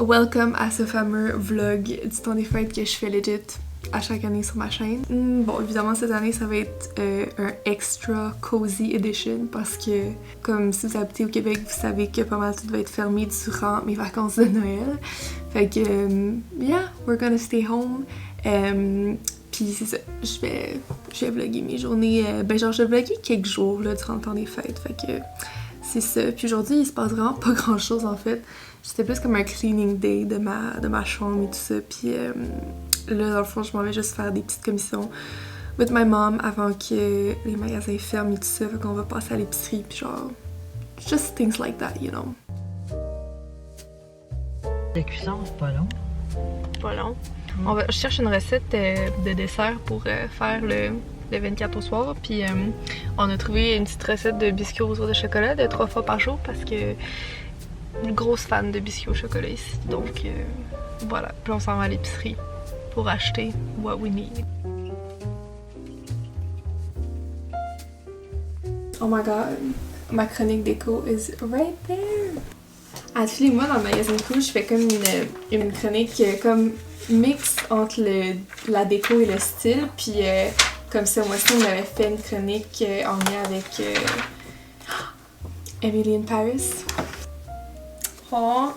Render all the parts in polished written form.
welcome à ce fameux vlog du temps des fêtes que je fais legit à chaque année sur ma chaîne. Bon, évidemment, cette année, ça va être un extra cozy edition parce que, comme si vous habitez au Québec, vous savez que pas mal tout va être fermé durant mes vacances de Noël. Fait que, yeah, we're gonna stay home. Puis c'est ça, je vais vlogger mes journées. Genre, je vais vlogger quelques jours là, durant le temps des fêtes. Fait que c'est ça. Puis aujourd'hui, il se passe vraiment pas grand chose en fait. C'était plus comme un cleaning day de ma chambre et tout ça. Puis là, dans le fond, je m'en vais juste faire des petites commissions with my mom avant que les magasins ferment et tout ça. Fait qu'on va passer à l'épicerie. Puis genre, just things like that, you know. La cuisson, c'est pas long. Pas long. Je cherche une recette de dessert pour faire le 24 au soir. Puis on a trouvé une petite recette de biscuits autour de chocolat de 3 fois par jour parce que une grosse fan de biscuits au chocolat ici. Donc voilà. Puis on s'en va à l'épicerie pour acheter what we need. Oh my god, ma chronique déco is right there! À tous les mois dans le magasin de couche, je fais comme une chronique comme mix entre la déco et le style. Puis comme ça, moi aussi, on avait fait une chronique en lien avec Emily in Paris. Oh.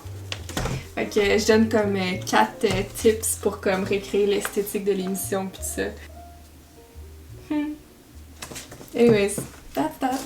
Fait que je donne comme 4 tips pour comme recréer l'esthétique de l'émission pis tout ça. Anyways, that's that.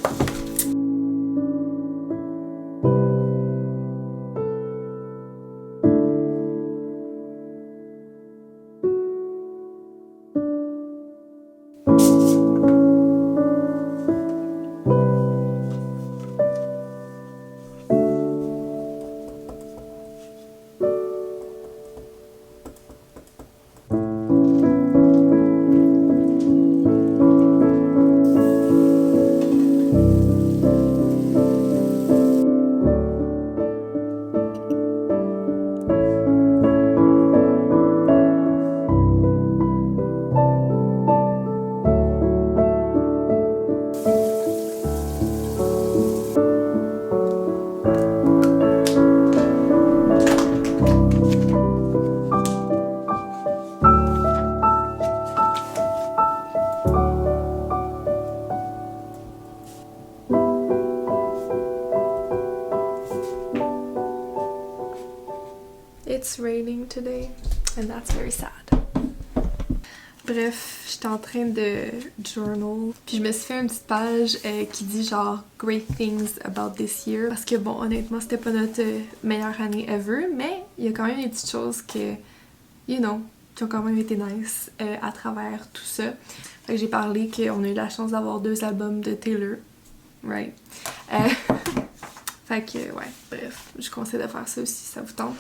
It's raining today, and that's very sad. Bref, j'étais en train de journal, puis je me suis fait une petite page qui dit genre « Great things about this year » parce que bon, honnêtement, c'était pas notre meilleure année ever, mais il y a quand même des petites choses que, you know, qui ont quand même été nice à travers tout ça. Fait que j'ai parlé qu'on a eu la chance d'avoir 2 albums de Taylor, right? Fait que, ouais, bref, je conseille de faire ça aussi si ça vous tente.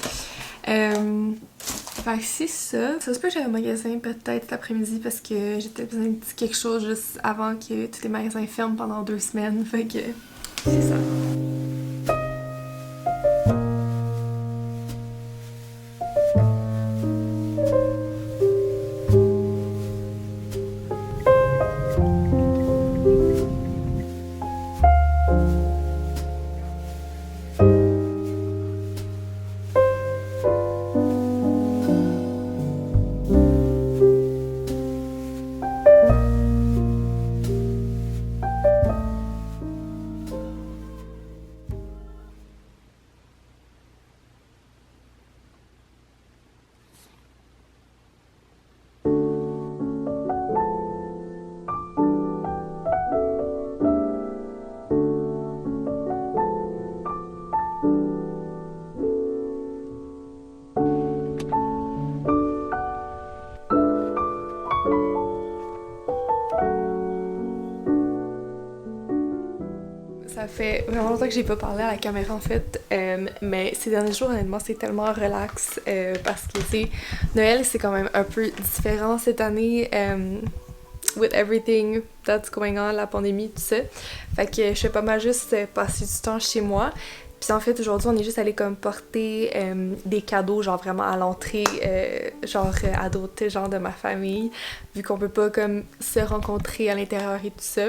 Fait que c'est ça. Ça se peut que j'aille au magasin peut-être cet après-midi parce que j'ai peut-être besoin de quelque chose juste avant que tous les magasins ferment pendant 2 semaines. Fait que c'est ça. Ça fait vraiment longtemps que j'ai pas parlé à la caméra en fait, mais ces derniers jours honnêtement c'est tellement relax parce que tu sais, Noël c'est quand même un peu différent cette année with everything that's going on, la pandémie tout ça. Fait que je fais pas mal juste passer du temps chez moi. Puis en fait aujourd'hui on est juste allé comme porter des cadeaux genre vraiment à l'entrée genre à d'autres gens de ma famille vu qu'on peut pas comme se rencontrer à l'intérieur et tout ça.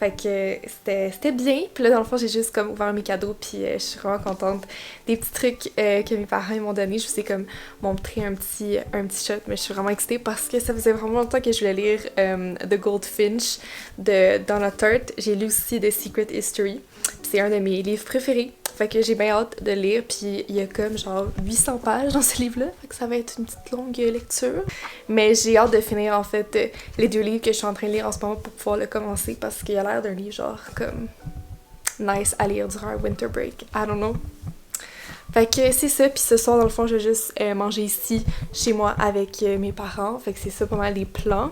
Fait que c'était bien. Puis là, dans le fond, j'ai juste comme ouvert mes cadeaux, puis je suis vraiment contente. Des petits trucs que mes parents m'ont donné. Je vous ai comme montré un petit shot, mais je suis vraiment excitée parce que ça faisait vraiment longtemps que je voulais lire The Goldfinch de Donna Tartt. J'ai lu aussi The Secret History. Puis c'est un de mes livres préférés. Fait que j'ai bien hâte de lire, puis il y a comme genre 800 pages dans ce livre-là, fait que ça va être une petite longue lecture. Mais j'ai hâte de finir en fait les 2 livres que je suis en train de lire en ce moment pour pouvoir le commencer, parce qu'il a l'air d'un livre genre comme nice à lire durant un winter break, I don't know. Fait que c'est ça, puis ce soir dans le fond je vais juste manger ici chez moi avec mes parents, fait que c'est ça pas mal les plans.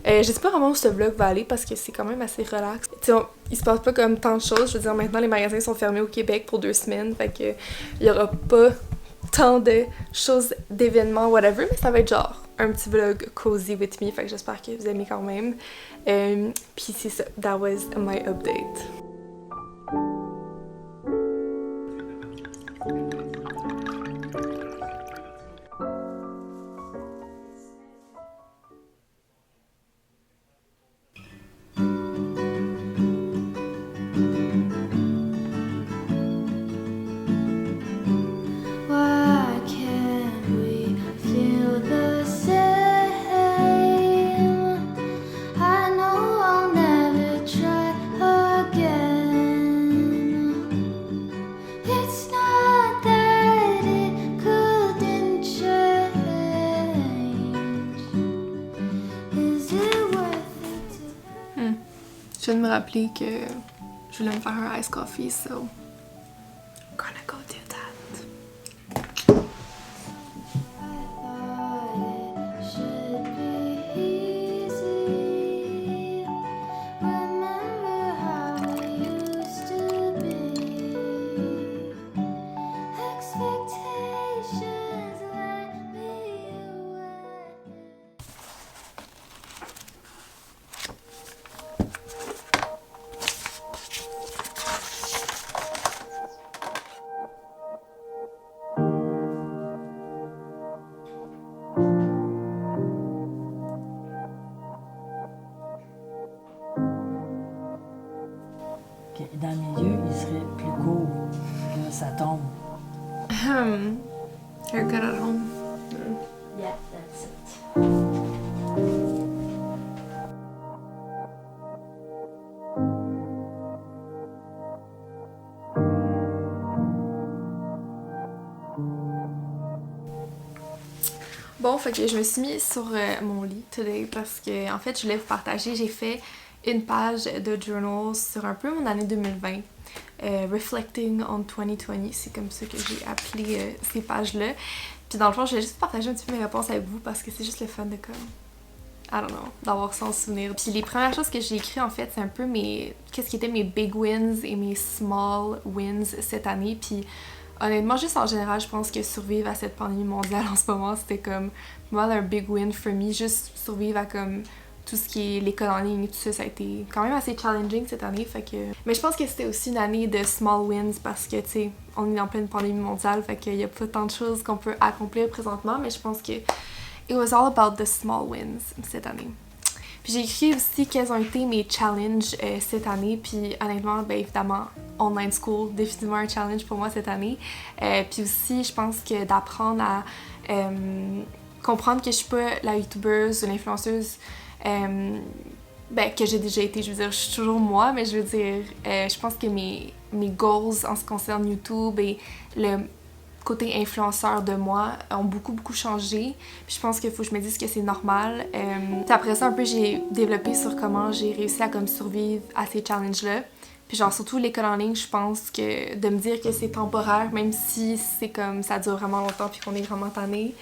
Je sais pas vraiment où ce vlog va aller parce que c'est quand même assez relax. Tu sais, il se passe pas comme tant de choses, je veux dire maintenant les magasins sont fermés au Québec pour 2 semaines, fait que il y aura pas tant de choses, d'événements, whatever, mais ça va être genre un petit vlog cozy with me, fait que j'espère que vous aimez quand même. Puis c'est ça, that was my update. Je viens de me rappeler que je voulais me faire un iced coffee, so I'm gonna go do that. Dans le milieu, il serait plus court que ça tombe. Haircut at home. Yeah, that's it. Bon, fait que je me suis mis sur mon lit today parce que en fait je voulais vous partager, j'ai fait une page de journal sur un peu mon année 2020. Reflecting on 2020, c'est comme ça que j'ai appelé ces pages-là. Puis dans le fond, je vais juste partager un petit peu mes réponses avec vous parce que c'est juste le fun de comme, I don't know, d'avoir ça en souvenir. Puis les premières choses que j'ai écrites en fait, c'est un peu qu'est-ce qui étaient mes big wins et mes small wins cette année. Puis honnêtement, juste en général, je pense que survivre à cette pandémie mondiale en ce moment, c'était comme vraiment un big win for me. Juste survivre à comme tout ce qui est l'école en ligne et tout ça, ça a été quand même assez challenging cette année, fait que... Mais je pense que c'était aussi une année de small wins parce que, tu sais, on est en pleine pandémie mondiale, fait qu'il y a pas tant de choses qu'on peut accomplir présentement, mais je pense que it was all about the small wins cette année. Puis j'ai écrit aussi quels ont été mes challenges cette année, puis honnêtement, ben évidemment, online school, définitivement un challenge pour moi cette année. Puis aussi, je pense que d'apprendre à comprendre que je suis pas la youtubeuse ou l'influenceuse que j'ai déjà été, je veux dire, je suis toujours moi, mais je veux dire, je pense que mes goals en ce qui concerne YouTube et le côté influenceur de moi ont beaucoup changé. Puis je pense qu'il faut que je me dise que c'est normal. Après ça, un peu, j'ai développé sur comment j'ai réussi à comme survivre à ces challenges-là. Puis genre, surtout l'école en ligne, je pense que de me dire que c'est temporaire, même si c'est comme ça dure vraiment longtemps puis qu'on est vraiment tanné,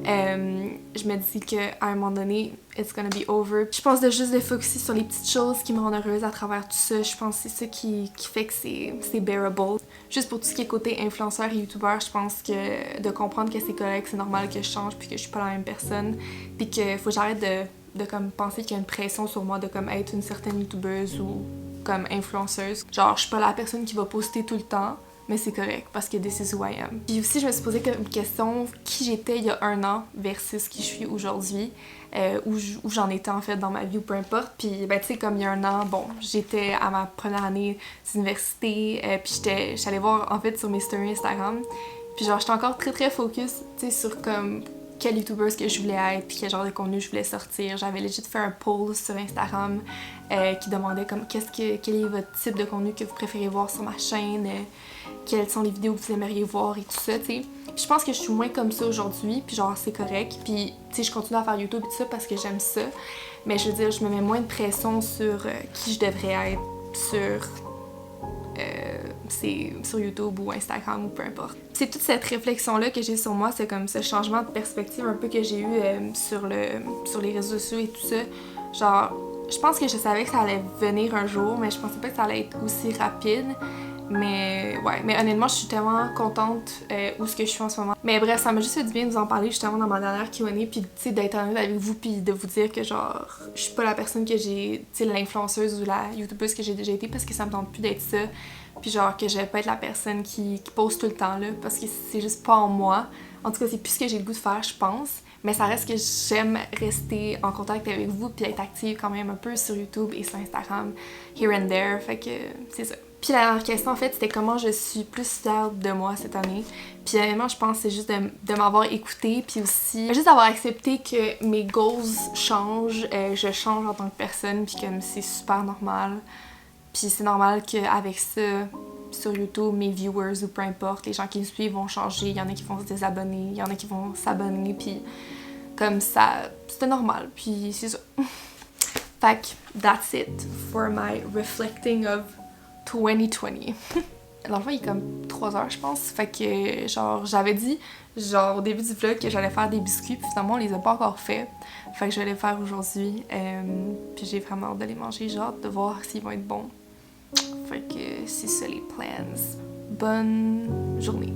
je me dis qu'à un moment donné, it's gonna be over. Je pense de juste de focusser sur les petites choses qui me rendent heureuse à travers tout ça. Je pense que c'est ça qui fait que c'est bearable. Juste pour tout ce qui est côté influenceur et youtubeur, je pense que de comprendre que c'est correct, c'est normal que je change puis que je suis pas la même personne. Puis que faut que j'arrête de comme penser qu'il y a une pression sur moi de comme être une certaine youtubeuse ou comme influenceuse. Genre, je suis pas la personne qui va poster tout le temps. mais c'est correct parce que this is who I am. Puis aussi, je me suis posé comme question qui j'étais il y a un an versus qui je suis aujourd'hui, où j'en étais en fait dans ma vie ou peu importe. Puis ben tu sais, comme il y a un an, bon, j'étais à ma première année d'université, puis j'allais voir en fait sur mes stories Instagram, puis genre j'étais encore très très focus, tu sais, sur comme quel YouTuber que je voulais être, puis quel genre de contenu je voulais sortir. J'avais legit fait un poll sur Instagram qui demandait comme quel est votre type de contenu que vous préférez voir sur ma chaîne, quelles sont les vidéos que vous aimeriez voir et tout ça, tu sais. Je pense que je suis moins comme ça aujourd'hui, puis genre c'est correct, puis tu sais je continue à faire YouTube et tout ça parce que j'aime ça, mais je veux dire je me mets moins de pression sur qui je devrais être sur YouTube ou Instagram ou peu importe. C'est toute cette réflexion-là que j'ai sur moi, c'est comme ce changement de perspective un peu que j'ai eu sur les réseaux sociaux et tout ça. Genre, je pense que je savais que ça allait venir un jour, mais je pensais pas que ça allait être aussi rapide. Mais ouais, mais honnêtement, je suis tellement contente où ce que je suis en ce moment. Mais bref, ça m'a juste fait du bien de vous en parler justement dans ma dernière Q&A, puis tu sais d'être honnête avec vous, puis de vous dire que genre, je suis pas la personne que j'ai, tu sais, l'influenceuse ou la youtubeuse que j'ai déjà été parce que ça me tente plus d'être ça. Puis genre que je vais pas être la personne qui pose tout le temps là, parce que c'est juste pas en moi. En tout cas, c'est plus ce que j'ai le goût de faire, je pense. Mais ça reste que j'aime rester en contact avec vous puis être active quand même un peu sur YouTube et sur Instagram, here and there. Fait que c'est ça. Puis la dernière question, en fait, c'était comment je suis plus fière de moi cette année. Puis honnêtement, je pense que c'est juste de m'avoir écoutée, puis aussi juste d'avoir accepté que mes goals changent, je change en tant que personne, puis comme c'est super normal. Puis c'est normal qu'avec ça, sur YouTube, mes viewers ou peu importe, les gens qui me suivent vont changer. Il y en a qui vont se désabonner, il y en a qui vont s'abonner, puis comme ça, c'était normal. Puis c'est ça. Fait que that's it for my reflecting of 2020. Dans le fond, il est comme 3 heures, je pense. Fait que, genre, j'avais dit, genre, au début du vlog que j'allais faire des biscuits, puis finalement, on les a pas encore fait. Fait que je vais les faire aujourd'hui. Puis j'ai vraiment hâte de les manger. J'ai hâte de voir s'ils vont être bons. Fait que c'est ça les plans. Bonne journée.